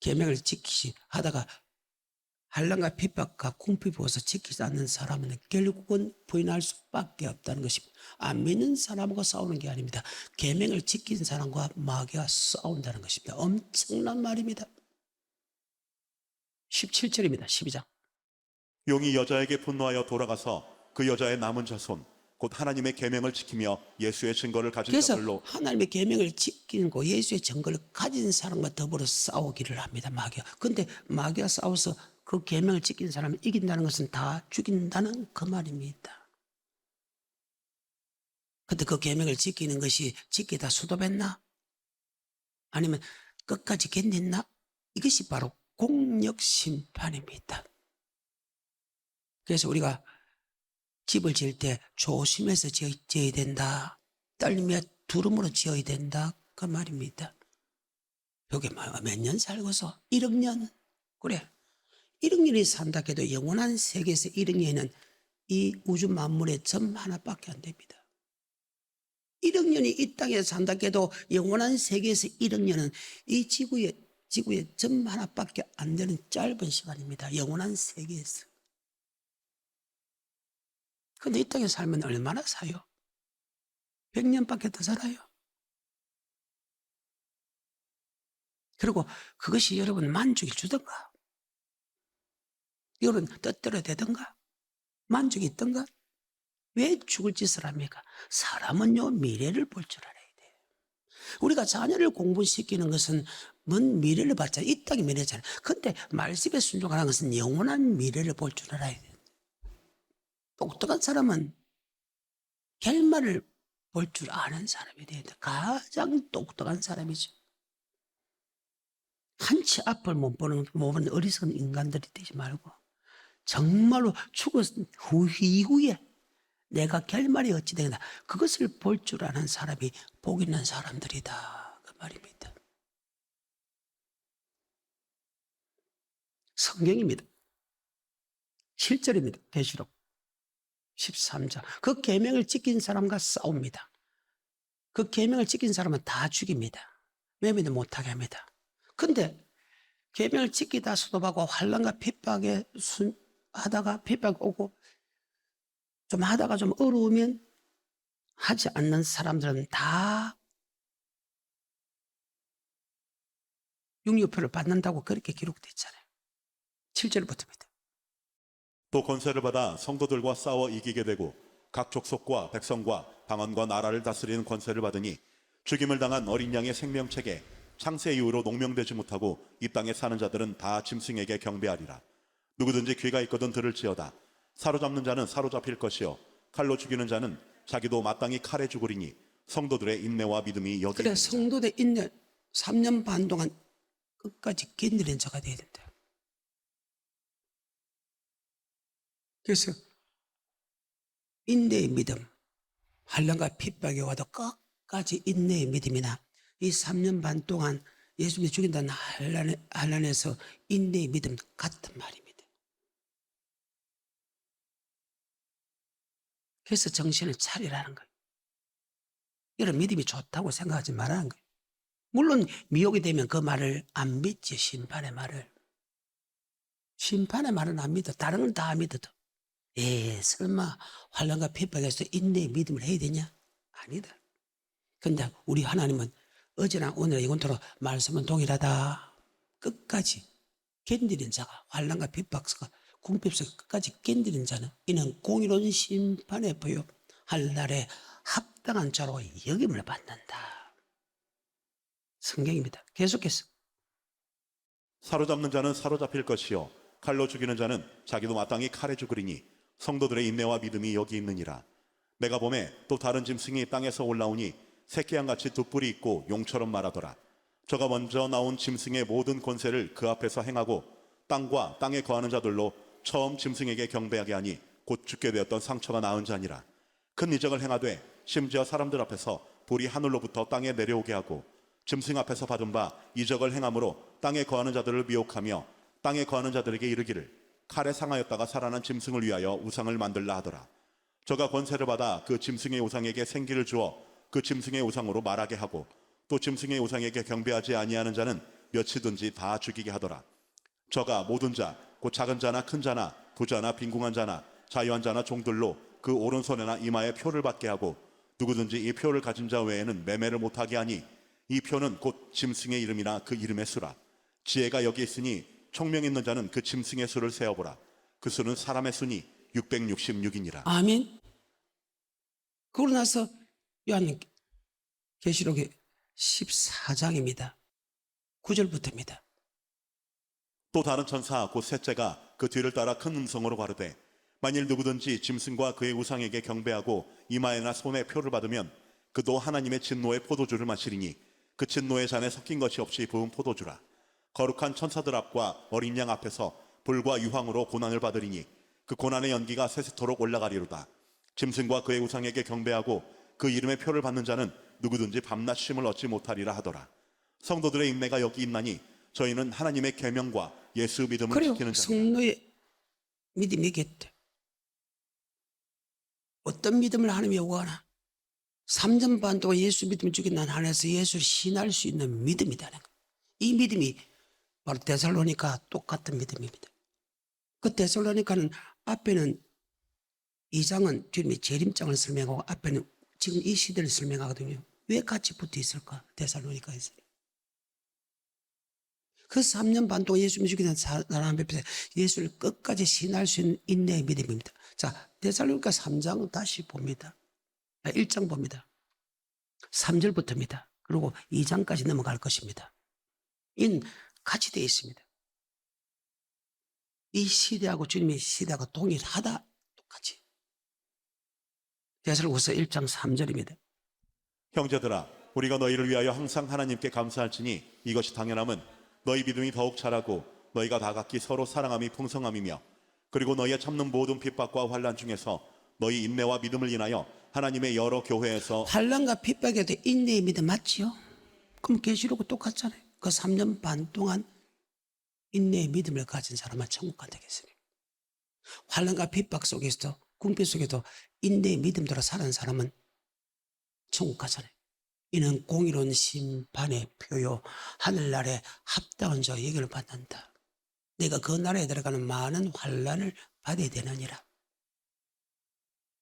Speaker 1: 계명을 지키시 하다가 환란과 핍박과 궁핍으로서 지키지 않는 사람은 결국은 부인할 수밖에 없다는 것입니다. 안 믿는 사람과 싸우는 게 아닙니다. 계명을 지킨 사람과 마귀가 싸운다는 것입니다. 엄청난 말입니다. 17절입니다. 12장.
Speaker 2: 용이 여자에게 분노하여 돌아가서 그 여자의 남은 자손 곧 하나님의 계명을 지키며 예수의 증거를 가진
Speaker 1: 그래서
Speaker 2: 자들로
Speaker 1: 하나님의 계명을 지키는 거 예수의 증거를 가진 사람과 더불어 싸우기를 합니다. 마귀가. 그런데 마귀가 싸워서 그 계명을 지킨 사람을 이긴다는 것은 다 죽인다는 그 말입니다. 그런데 그 계명을 지키는 것이 지키다 수도했나? 아니면 끝까지 견딘나? 이것이 바로 공력 심판입니다. 그래서 우리가 집을 지을 때 조심해서 지어야 된다. 떨며 두름으로 지어야 된다. 그 말입니다. 여기 몇 년 살고서 1억 년. 그래. 1억 년이 산다 해도 영원한 세계에서 1억 년은 이 우주 만물의 점 하나밖에 안 됩니다. 1억 년이 이 땅에 산다 해도 영원한 세계에서 1억 년은 이 지구의 점 하나밖에 안 되는 짧은 시간입니다. 영원한 세계에서. 근데 이 땅에 살면 얼마나 사요? 100년밖에 더 살아요. 그리고 그것이 여러분 만족이 주던가? 여러분 뜻대로 되던가? 만족이 있던가? 왜 죽을 짓을 합니까? 사람은요 미래를 볼 줄 알아야 돼요. 우리가 자녀를 공부시키는 것은 먼 미래를 봤자 이 땅의 미래잖아요. 근데 말씀에 순종하는 것은 영원한 미래를 볼 줄 알아야 돼요. 똑똑한 사람은 결말을 볼 줄 아는 사람이 돼야 돼. 가장 똑똑한 사람이죠. 한치 앞을 못 보는 어리석은 인간들이 되지 말고 정말로 죽었 이후에 내가 결말이 어찌 되나 그것을 볼 줄 아는 사람이 복 있는 사람들이다 그 말입니다. 성경입니다. 실절입니다. 계시록 13장. 그 계명을 지킨 사람과 싸웁니다. 그 계명을 지킨 사람은 다 죽입니다. 매매도 못하게 합니다. 근데 계명을 지키다 수도하고 환난과 핍박에 하다가 핍박 오고 좀 하다가 좀 어려우면 하지 않는 사람들은 다 육류표를 받는다고 그렇게 기록됐잖아요. 7절부터입니다.
Speaker 2: 또 권세를 받아 성도들과 싸워 이기게 되고 각 족속과 백성과 방언과 나라를 다스리는 권세를 받으니 죽임을 당한 어린 양의 생명책에 창세 이후로 농명되지 못하고 이 땅에 사는 자들은 다 짐승에게 경배하리라. 누구든지 귀가 있거든 들을지어다. 사로잡는 자는 사로잡힐 것이요 칼로 죽이는 자는 자기도 마땅히 칼에 죽으리니 성도들의 인내와 믿음이 여기
Speaker 1: 그래
Speaker 2: 있느니라.
Speaker 1: 성도들 인내 3년 반 동안 끝까지 견디는 자가 되어야 된다. 그래서 인내의 믿음, 환난과 핍박이 와도 끝까지 인내의 믿음이나 이 3년 반 동안 예수님이 죽인다는 환난에서 인내의 믿음 같은 말입니다. 그래서 정신을 차리라는 거예요. 이런 믿음이 좋다고 생각하지 말라는 거예요. 물론 미혹이 되면 그 말을 안 믿지. 심판의 말을. 심판의 말은 안 믿어. 다른 건 다 믿어도. 설마 환난과 핍박에서 인내의 믿음을 해야 되냐? 아니다. 근데 우리 하나님은 어제나 오늘 이건토록 말씀은 동일하다. 끝까지 견디는 자가 환난과 핍박 속에 궁핍 속에 끝까지 견디는 자는 이는 공의로운 심판에 부여할 날에 합당한 자로 여김을 받는다. 성경입니다. 계속해서
Speaker 2: 사로잡는 자는 사로잡힐 것이요 칼로 죽이는 자는 자기도 마땅히 칼에 죽으리니 성도들의 인내와 믿음이 여기 있느니라. 내가 보매 또 다른 짐승이 땅에서 올라오니 새끼양같이 두 뿔이 있고 용처럼 말하더라. 저가 먼저 나온 짐승의 모든 권세를 그 앞에서 행하고 땅과 땅에 거하는 자들로 처음 짐승에게 경배하게 하니 곧 죽게 되었던 상처가 나은 자니라. 큰 이적을 행하되 심지어 사람들 앞에서 불이 하늘로부터 땅에 내려오게 하고 짐승 앞에서 받은 바 이적을 행함으로 땅에 거하는 자들을 미혹하며 땅에 거하는 자들에게 이르기를 칼에 상하였다가 살아난 짐승을 위하여 우상을 만들라 하더라. 저가 권세를 받아 그 짐승의 우상에게 생기를 주어 그 짐승의 우상으로 말하게 하고 또 짐승의 우상에게 경배하지 아니하는 자는 몇이든지 다 죽이게 하더라. 저가 모든 자 곧 작은 자나 큰 자나 부자나 빈궁한 자나 자유한 자나 종들로 그 오른손에나 이마에 표를 받게 하고 누구든지 이 표를 가진 자 외에는 매매를 못하게 하니 이 표는 곧 짐승의 이름이나 그 이름의 수라. 지혜가 여기 있으니 총명 있는 자는 그 짐승의 수를 세어보라. 그 수는 사람의 수니 666이니라.
Speaker 1: 아멘. 그러고 나서 요한 계시록의 14장입니다. 9절부터입니다.
Speaker 2: 또 다른 천사 곧 셋째가 그 뒤를 따라 큰 음성으로 가르되 만일 누구든지 짐승과 그의 우상에게 경배하고 이마에나 손에 표를 받으면 그도 하나님의 진노의 포도주를 마시리니 그 진노의 잔에 섞인 것이 없이 부은 포도주라. 거룩한 천사들 앞과 어린 양 앞에서 불과 유황으로 고난을 받으리니 그 고난의 연기가 세세토록 올라가리로다. 짐승과 그의 우상에게 경배하고 그 이름의 표를 받는 자는 누구든지 밤낮 쉼을 얻지 못하리라 하더라. 성도들의 인내가 여기 있나니 저희는 하나님의 계명과 예수 믿음을
Speaker 1: 그래요.
Speaker 2: 지키는 자입니다.
Speaker 1: 성도의 믿음이 있겠대. 어떤 믿음을 하나님이 요구하나? 3년 반 동안 예수 믿음을 죽인 난 안에서 예수를 신할 수 있는 믿음이다는 거. 이 믿음이 바로 데살로니가 똑같은 믿음입니다. 그 데살로니가는 앞에는 2장은 주님의 재림장을 설명하고 앞에는 지금 이 시대를 설명하거든요. 왜 같이 붙어 있을까? 데살로니가에서. 그 3년 반 동안 예수님을 죽이는 사람 앞에서 예수를 끝까지 신할 수 있는 인내의 믿음입니다. 자, 데살로니가 3장은 다시 봅니다. 1장 봅니다. 3절부터입니다. 그리고 2장까지 넘어갈 것입니다. 이는 같이 되어 있습니다. 이 시대하고 주님의 시대하고 동일하다. 똑같이. 데살로니가서 1장 3절입니다.
Speaker 2: 형제들아, 우리가 너희를 위하여 항상 하나님께 감사할지니 이것이 당연함은 너희 믿음이 더욱 자라고 너희가 다 각기 서로 사랑함이 풍성함이며 그리고 너희의 참는 모든 핍박과 환난 중에서 너희 인내와 믿음을 인하여 하나님의 여러 교회에서
Speaker 1: 환난과 핍박에도 인내의 믿음 맞지요? 그럼 계시록과 똑같잖아요. 그 3년 반 동안 인내의 믿음을 가진 사람은 천국 간다겠습니다. 환난과 핍박 속에서도 궁핍 속에도 인내의 믿음대로 사는 사람은 천국 가잖아요. 이는 공의로운 심판의 표요 하늘나라에 합당한 자와 예결을 받는다. 내가 그 나라에 들어가는 많은 환난을 받아야 되느니라.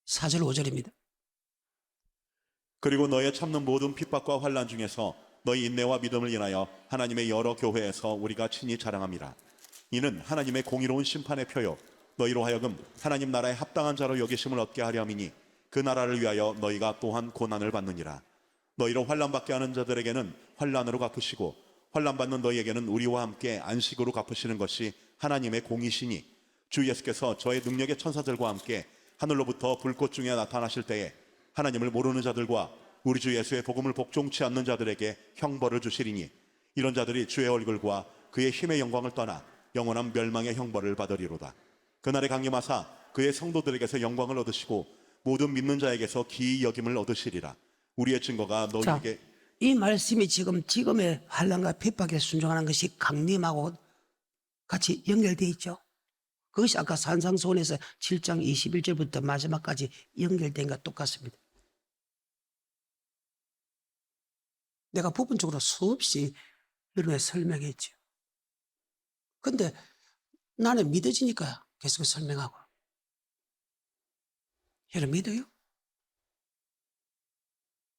Speaker 1: 4절 5절입니다.
Speaker 2: 그리고 너희의 참는 모든 핍박과 환난 중에서 너희 인내와 믿음을 인하여 하나님의 여러 교회에서 우리가 친히 자랑함이라. 이는 하나님의 공의로운 심판의 표요 너희로 하여금 하나님 나라에 합당한 자로 여기심을 얻게 하려 함이니 그 나라를 위하여 너희가 또한 고난을 받느니라. 너희로 환난받게 하는 자들에게는 환난으로 갚으시고 환난받는 너희에게는 우리와 함께 안식으로 갚으시는 것이 하나님의 공이시니 주 예수께서 저의 능력의 천사들과 함께 하늘로부터 불꽃 중에 나타나실 때에 하나님을 모르는 자들과 우리 주 예수의 복음을 복종치 않는 자들에게 형벌을 주시리니 이런 자들이 주의 얼굴과 그의 힘의 영광을 떠나 영원한 멸망의 형벌을 받으리로다. 그날에 강림하사 그의 성도들에게서 영광을 얻으시고 모든 믿는 자에게서 기이 여김을 얻으시리라. 우리의 증거가 너희에게
Speaker 1: 이 말씀이 지금의 환난과 핍박에 순종하는 것이 강림하고 같이 연결되어 있죠. 그것이 아까 산상수훈에서 7장 21절부터 마지막까지 연결된 것 똑같습니다. 내가 부분적으로 수없이 여러분에 설명했죠. 근데 나는 믿어지니까 계속 설명하고. 여러분 믿어요?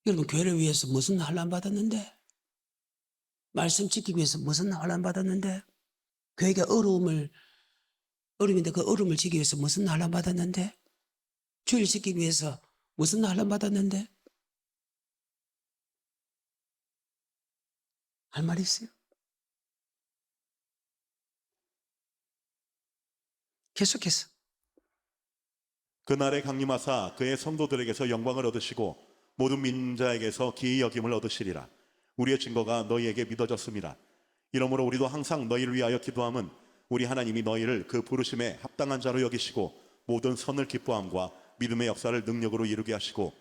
Speaker 1: 여러분 교회를 위해서 무슨 환난 받았는데? 말씀 지키기 위해서 무슨 환난 받았는데? 교회가 어려움인데 그 어려움을 지키기 위해서 무슨 환난 받았는데? 주일 지키기 위해서 무슨 환난 받았는데? 할 말이 있어요? 계속해서.
Speaker 2: 그날에 강림하사 그의 성도들에게서 영광을 얻으시고 모든 믿는 자에게서 기이 여김을 얻으시리라. 우리의 증거가 너희에게 믿어졌습니다. 이러므로 우리도 항상 너희를 위하여 기도함은 우리 하나님이 너희를 그 부르심에 합당한 자로 여기시고 모든 선을 기뻐함과 믿음의 역사를 능력으로 이루게 하시고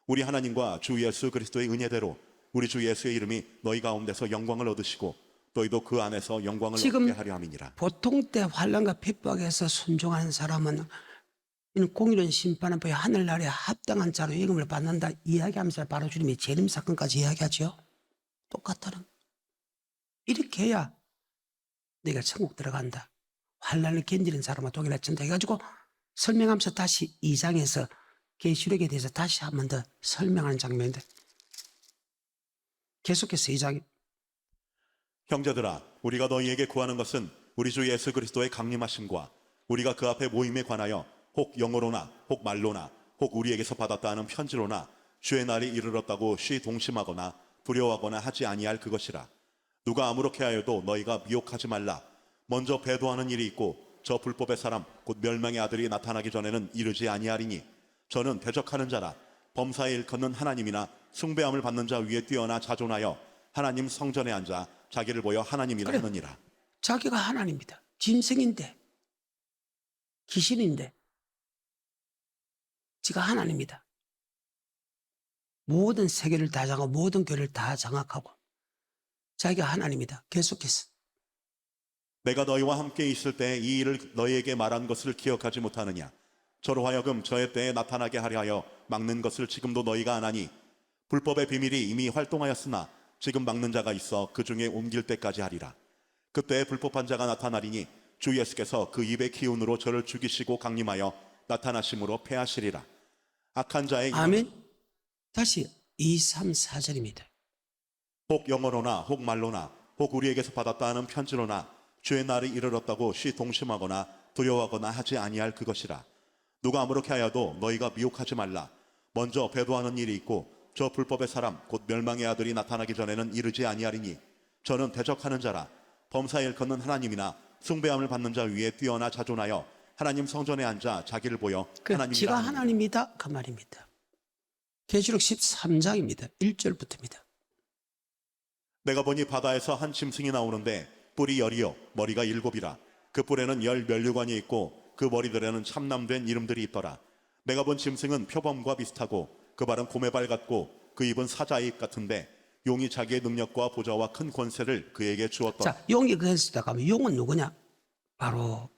Speaker 2: 우리 하나님과 주 예수 그리스도의 은혜대로 우리 주 예수의 이름이 너희 가운데서 영광을 얻으시고 너희도 그 안에서 영광을
Speaker 1: 지금
Speaker 2: 얻게 하려 함이니라.
Speaker 1: 보통 때 환난과 핍박에서 순종하는 사람은 이는 공의로운 심판은 보여 하늘나라에 합당한 자로 임금을 받는다 이야기하면서 바로 주님이 재림 사건까지 이야기하죠. 똑같다는. 이렇게 해야 내가 천국 들어간다. 환난을 견디는 사람은 독일에 전다 해가지고 설명하면서 다시 2장에서 계시록에 대해서 다시 한 번 더 설명하는 장면인데 계속해서 2장.
Speaker 2: 형제들아, 우리가 너희에게 구하는 것은 우리 주 예수 그리스도의 강림하심과 우리가 그 앞에 모임에 관하여 혹 영어로나 혹 말로나 혹 우리에게서 받았다 하는 편지로나 주의 날이 이르렀다고 쉬 동심하거나 두려워하거나 하지 아니할 그것이라. 누가 아무렇게 하여도 너희가 미혹하지 말라. 먼저 배도하는 일이 있고 저 불법의 사람 곧 멸망의 아들이 나타나기 전에는 이르지 아니하리니 저는 대적하는 자라. 범사에 일컫는 하나님이나 숭배함을 받는 자 위에 뛰어나 자존하여 하나님 성전에 앉아 자기를 보여 하나님이라
Speaker 1: 그래.
Speaker 2: 하느니라.
Speaker 1: 자기가 하나님이다. 짐승인데 귀신인데 지가 하나님이다. 모든 세계를 다 장하고 모든 교회를 다 장악하고 자기가 하나님이다. 계속해서.
Speaker 2: 내가 너희와 함께 있을 때 이 일을 너희에게 말한 것을 기억하지 못하느냐. 저로 하여금 저의 때에 나타나게 하려 하여 막는 것을 지금도 너희가 안 하니 불법의 비밀이 이미 활동하였으나 지금 막는 자가 있어 그 중에 옮길 때까지 하리라. 그때 불법한 자가 나타나리니 주 예수께서 그 입의 기운으로 저를 죽이시고 강림하여 나타나심으로 패하시리라. 악한 자의
Speaker 1: 아멘. 다시 2, 3, 4절입니다.
Speaker 2: 혹 영어로나 혹 말로나 혹 우리에게서 받았다 하는 편지로나 주의 날이 이르렀다고 쉬 동심하거나 두려워하거나 하지 아니할 그것이라. 누가 아무렇게 하여도 너희가 미혹하지 말라. 먼저 배도하는 일이 있고 저 불법의 사람 곧 멸망의 아들이 나타나기 전에는 이르지 아니하리니 저는 대적하는 자라 범사에 일컫는 하나님이나 숭배함을 받는 자 위에 뛰어나 자존하여 하나님 성전에 앉아 자기를 보여 하나님이라
Speaker 1: 지가
Speaker 2: 하느니라.
Speaker 1: 하나님이다 그 말입니다. 계시록 13장입니다. 1절부터입니다.
Speaker 2: 내가 보니 바다에서 한 짐승이 나오는데 뿔이 10이요 머리가 7이라 그 뿔에는 10 면류관이 있고 그 머리들에는 참남된 이름들이 있더라. 내가 본 짐승은 표범과 비슷하고 그 발은 곰의 발 같고 그 입은 사자의 입 같은데 용이 자기의 능력과 보좌와 큰 권세를 그에게 주었더라.
Speaker 1: 자, 용이 그랬다 가면 용은 누구냐? 바로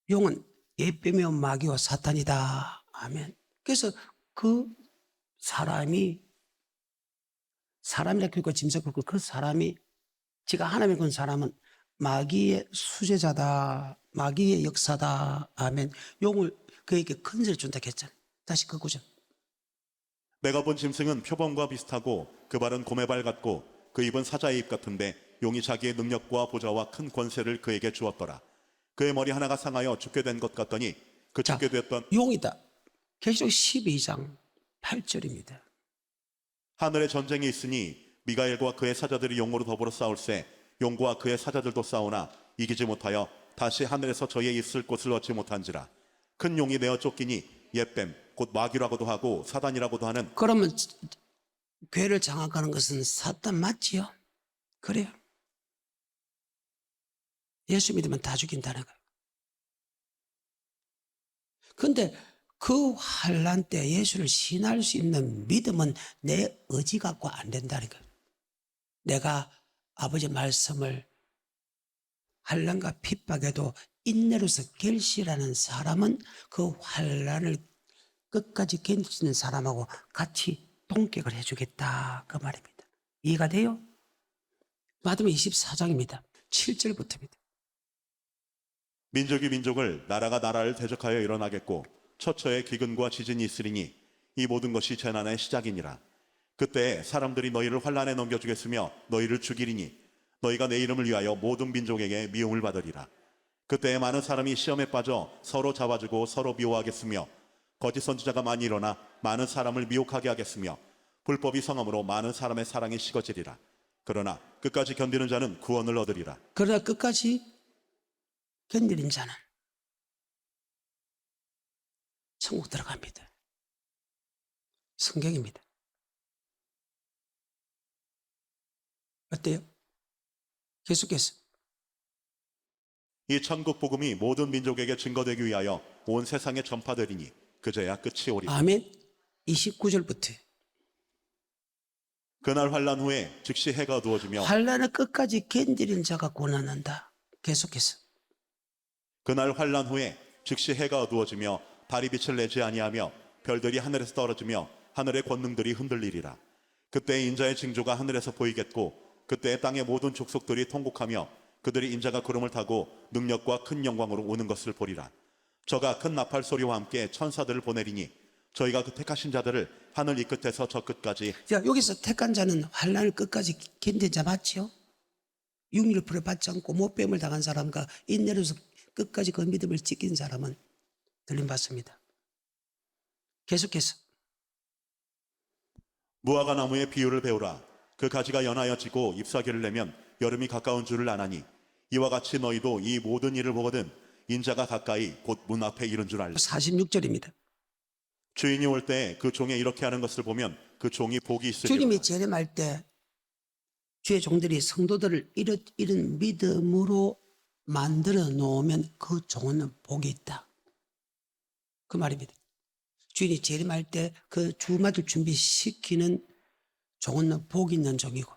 Speaker 1: 용은 예배며 마귀와 사탄이다. 아멘. 그래서 그 사람이라 그러고 짐승 그렇고 그 사람이 지가 하나님의 그 사람은 마귀의 수제자다. 마귀의 역사다. 아멘. 용을 그에게 큰세를 준다 했잖아요. 다시 그 구절.
Speaker 2: 내가 본 짐승은 표범과 비슷하고 그 발은 곰의 발 같고 그 입은 사자의 입 같은데 용이 자기의 능력과 보좌와 큰 권세를 그에게 주었더라. 그의 머리 하나가 상하여 죽게 된 것 같더니 그
Speaker 1: 자,
Speaker 2: 죽게 되었던
Speaker 1: 용이다. 계시록 12장 8절입니다.
Speaker 2: 하늘에 전쟁이 있으니 미가엘과 그의 사자들이 용으로 더불어 싸울세 용과 그의 사자들도 싸우나 이기지 못하여 다시 하늘에서 저의 있을 곳을 얻지 못한지라. 큰 용이 내어 쫓기니 옛뱀 곧 마귀라고도 하고 사단이라고도 하는
Speaker 1: 그러면 괴를 장악하는 것은 사탄 맞지요? 그래요. 예수 믿으면 다 죽인다는 거예요. 근데 그 환란 때 예수를 신할 수 있는 믿음은 내 의지 갖고 안 된다는 거예요. 내가 아버지 말씀을 환란과 핍박에도 인내로서 결실하는 사람은 그 환란을 끝까지 견디는 사람하고 같이 동격을 해주겠다 그 말입니다. 이해가 돼요? 마태복음 24장입니다. 7절부터입니다.
Speaker 2: 민족이 민족을 나라가 나라를 대적하여 일어나겠고 처처에 기근과 지진이 있으리니 이 모든 것이 재난의 시작이니라. 그때 사람들이 너희를 환란에 넘겨주겠으며 너희를 죽이리니 너희가 내 이름을 위하여 모든 민족에게 미움을 받으리라. 그때 많은 사람이 시험에 빠져 서로 잡아주고 서로 미워하겠으며 거짓 선지자가 많이 일어나 많은 사람을 미혹하게 하겠으며 불법이 성함으로 많은 사람의 사랑이 식어지리라. 그러나 끝까지 견디는 자는 구원을 얻으리라.
Speaker 1: 그러나 끝까지 견디는 자는 천국 들어갑니다. 성경입니다. 어때요? 계속해서.
Speaker 2: 이 천국 복음이 모든 민족에게 증거되기 위하여 온 세상에 전파되리니 그제야 끝이 오리라.
Speaker 1: 아멘. 29절부터.
Speaker 2: 그날 환란 후에 즉시 해가 어두워지며
Speaker 1: 환란을 끝까지 견디는 자가 고난한다. 계속해서.
Speaker 2: 그날 환란 후에 즉시 해가 어두워지며 달이 빛을 내지 아니하며 별들이 하늘에서 떨어지며 하늘의 권능들이 흔들리리라. 그때 인자의 징조가 하늘에서 보이겠고 그때 땅의 모든 족속들이 통곡하며 그들이 인자가 구름을 타고 능력과 큰 영광으로 오는 것을 보리라. 저가 큰 나팔 소리와 함께 천사들을 보내리니 저희가 그 택하신 자들을 하늘 이 끝에서 저 끝까지.
Speaker 1: 자, 여기서 택한 자는 환란을 끝까지 견딘 자 맞지요? 육류를 부려받지 않고 못뱀을 당한 사람과 인내로서 끝까지 그 믿음을 지킨 사람은 들림받습니다. 계속해서.
Speaker 2: 무화과 나무의 비유를 배우라. 그 가지가 연하여 지고 잎사귀를 내면 여름이 가까운 줄을 아나니 이와 같이 너희도 이 모든 일을 보거든 인자가 가까이 곧 문 앞에 이른 줄 알라.
Speaker 1: 46절입니다.
Speaker 2: 주인이 올 때 그 종에 이렇게 하는 것을 보면 그 종이 복이 있으리라.
Speaker 1: 주님이 재림할 때 주의 종들이 성도들을 이런 믿음으로 만들어 놓으면 그 종은 복이 있다. 그 말입니다. 주인이 재림할 때 그 주마들 준비시키는 종은 복 있는 종이고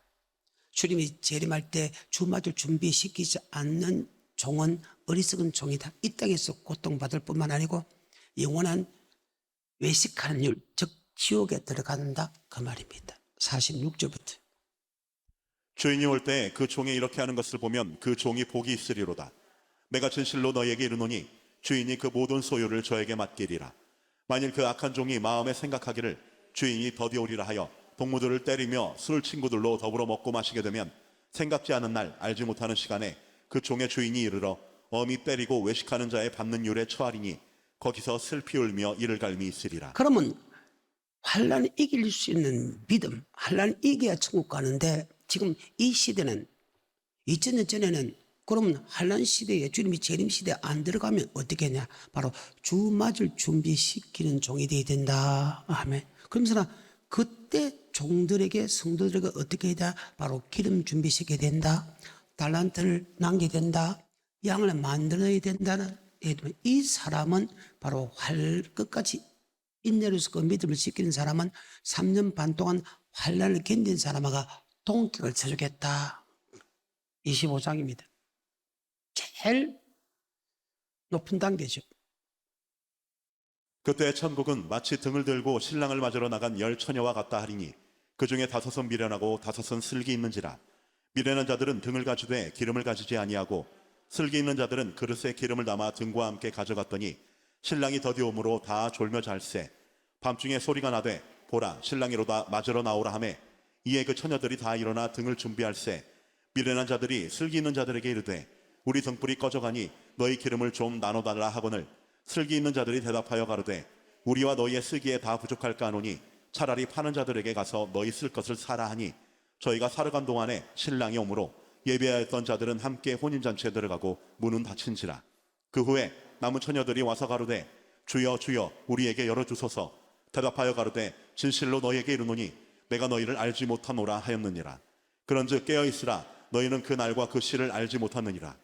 Speaker 1: 주님이 재림할 때 주마들 준비시키지 않는 종은 어리석은 종이다. 이 땅에서 고통받을 뿐만 아니고 영원한 외식하는 일, 즉 지옥에 들어간다 그 말입니다. 46절부터.
Speaker 2: 주인이 올 때 그 종이 이렇게 하는 것을 보면 그 종이 복이 있으리로다. 내가 진실로 너희에게 이르노니 주인이 그 모든 소유를 저에게 맡기리라. 만일 그 악한 종이 마음에 생각하기를 주인이 더디 오리라 하여 동무들을 때리며 술 친구들로 더불어 먹고 마시게 되면 생각지 않은 날 알지 못하는 시간에 그 종의 주인이 이르러 엄히 때리고 외식하는 자의 받는 율에 처하리니 거기서 슬피 울며 이를 갈미 있으리라.
Speaker 1: 그러면 환란을 이길 수 있는 믿음, 환란을 이겨야 천국 가는데 지금 이 시대는 2000년 전에는 그러면 환란 시대에 주님이 재림 시대에 안 들어가면 어떻게 하냐? 바로 주 맞을 준비시키는 종이 되어야 된다. 아멘. 그러면서 그때 종들에게 성도들에게 어떻게 해야 돼? 바로 기름 준비시켜야 된다. 달란트를 남겨야 된다. 양을 만들어야 된다는 이 사람은 바로 끝까지 인내로서 그 믿음을 지키는 사람은 3년 반 동안 환란을 견딘 사람아가 동격을 쳐주겠다. 25장입니다. 제일 높은 단계죠.
Speaker 2: 그때 천국은 마치 등을 들고 신랑을 맞으러 나간 10처녀와 같다 하리니 그 중에 5은 미련하고 5은 슬기 있는지라. 미련한 자들은 등을 가지되 기름을 가지지 아니하고 슬기 있는 자들은 그릇에 기름을 담아 등과 함께 가져갔더니 신랑이 더디옴으로 다 졸며 잘세. 밤중에 소리가 나되 보라 신랑이로다 맞으러 나오라 하매 이에 그 처녀들이 다 일어나 등을 준비할세. 미련한 자들이 슬기 있는 자들에게 이르되 우리 등불이 꺼져가니 너희 기름을 좀 나눠달라 하거늘 슬기 있는 자들이 대답하여 가로되 우리와 너희의 쓰기에 다 부족할까 하노니 차라리 파는 자들에게 가서 너희 쓸 것을 사라 하니 저희가 사러 간 동안에 신랑이 오므로 예배하였던 자들은 함께 혼인잔치에 들어가고 문은 닫힌지라. 그 후에 남은 처녀들이 와서 가로되 주여 주여 우리에게 열어주소서. 대답하여 가로되 진실로 너희에게 이르노니 내가 너희를 알지 못하노라 하였느니라. 그런즉 깨어있으라 너희는 그 날과 그 시를 알지 못하느니라.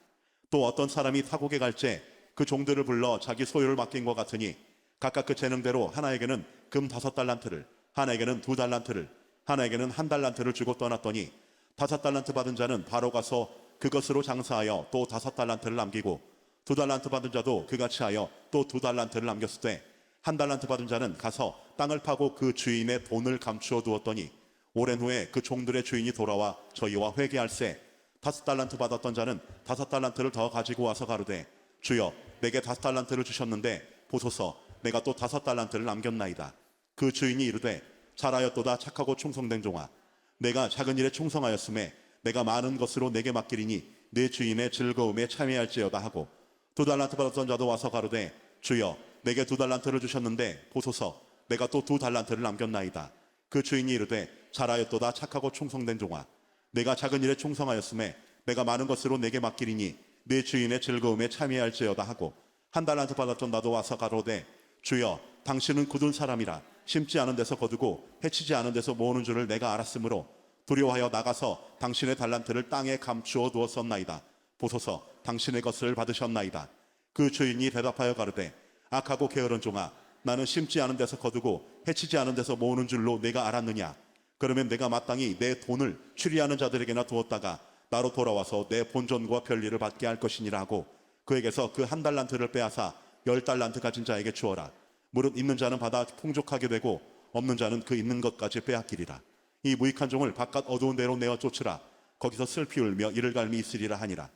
Speaker 2: 또 어떤 사람이 타국에 갈제 그 종들을 불러 자기 소유를 맡긴 것 같으니 각각 그 재능대로 하나에게는 금 5달란트를 하나에게는 2달란트를 하나에게는 1달란트를 주고 떠났더니 5달란트 받은 자는 바로 가서 그것으로 장사하여 또 5달란트를 남기고 2달란트 받은 자도 그같이 하여 또 2달란트를 남겼을 때 1달란트 받은 자는 가서 땅을 파고 그 주인의 돈을 감추어 두었더니 오랜 후에 그 종들의 주인이 돌아와 저희와 회개할세. 5달란트 받았던 자는 5달란트를 더 가지고 와서 가로되 주여 내게 5달란트를 주셨는데 보소서 내가 또 5달란트를 남겼나이다. 그 주인이 이르되 잘하였도다 착하고 충성된 종아. 내가 작은 일에 충성하였음에 내가 많은 것으로 내게 맡기리니 내 주인의 즐거움에 참여할지어다 하고 2달란트 받았던 자도 와서 가로되 주여 내게 2달란트를 주셨는데 보소서 내가 또 2달란트를 남겼나이다. 그 주인이 이르되 잘하였도다 착하고 충성된 종아. 내가 작은 일에 충성하였음에 내가 많은 것으로 내게 맡기리니 내 주인의 즐거움에 참여할지어다 하고 1달란트 받았던 나도 와서 가로되 주여 당신은 굳은 사람이라 심지 않은 데서 거두고 해치지 않은 데서 모으는 줄을 내가 알았으므로 두려워하여 나가서 당신의 달란트를 땅에 감추어 두었었나이다. 보소서 당신의 것을 받으셨나이다. 그 주인이 대답하여 가로되 악하고 게으른 종아 나는 심지 않은 데서 거두고 해치지 않은 데서 모으는 줄로 내가 알았느냐. 그러면 내가 마땅히 내 돈을 추리하는 자들에게나 두었다가 나로 돌아와서 내 본전과 별일을 받게 할 것이니라 하고 그에게서 그 1달란트를 빼앗아 10달란트 가진 자에게 주어라. 무릇 있는 자는 받아 풍족하게 되고 없는 자는 그 있는 것까지 빼앗기리라. 이 무익한 종을 바깥 어두운 데로 내어 쫓으라. 거기서 슬피 울며 이를 갈미 있으리라 하니라.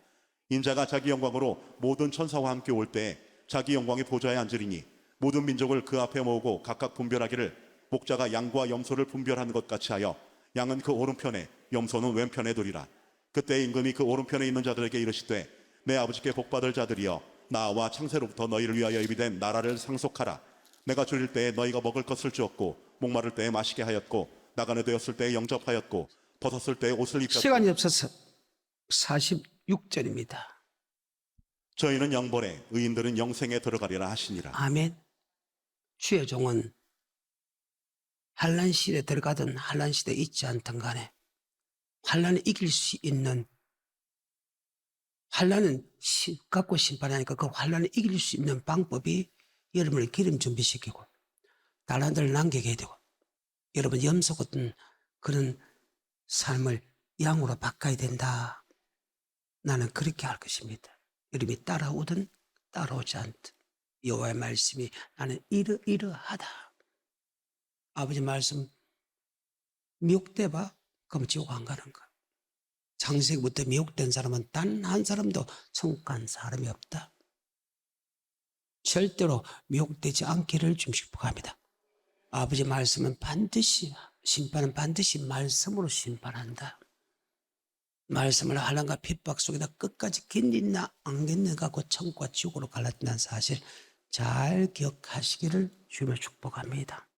Speaker 2: 인자가 자기 영광으로 모든 천사와 함께 올 때에 자기 영광의 보좌에 앉으리니 모든 민족을 그 앞에 모으고 각각 분별하기를 목자가 양과 염소를 분별하는 것 같이 하여 양은 그 오른편에 염소는 왼편에 두리라. 그때 임금이 그 오른편에 있는 자들에게 이르시되 내 아버지께 복받을 자들이여 나와 창세로부터 너희를 위하여 예비된 나라를 상속하라. 내가 줄일 때에 너희가 먹을 것을 주었고 목마를 때에 마시게 하였고 나가네 되었을 때에 영접하였고 벗었을 때에 옷을 입혔고
Speaker 1: 시간이 없어서 46절입니다.
Speaker 2: 저희는 영벌에 의인들은 영생에 들어가리라 하시니라.
Speaker 1: 아멘. 주의 종은 환란 시대에 들어가든 환란 시대에 있지 않든 간에 환란을 이길 수 있는 환란은 갖고 심판하니까 그 환란을 이길 수 있는 방법이 여러분을 기름 준비시키고 달란트를 남기게 해야 되고 여러분 염소 같은 그런 삶을 양으로 바꿔야 된다. 나는 그렇게 할 것입니다. 여러분이 따라오든 따라오지 않든 여호와의 말씀이 나는 이러하다. 아버지 말씀 미혹돼봐? 그럼 지옥 안 가는 거야. 창세기부터 미혹된 사람은 단 한 사람도 천국 간 사람이 없다. 절대로 미혹되지 않기를 축복합니다. 아버지 말씀은 반드시 심판은 반드시 말씀으로 심판한다. 말씀을 환난과 핍박 속에다 끝까지 견딘다 안 견딘가 그 천국과 지옥으로 갈라진다는 사실 잘 기억하시기를 주며 축복합니다.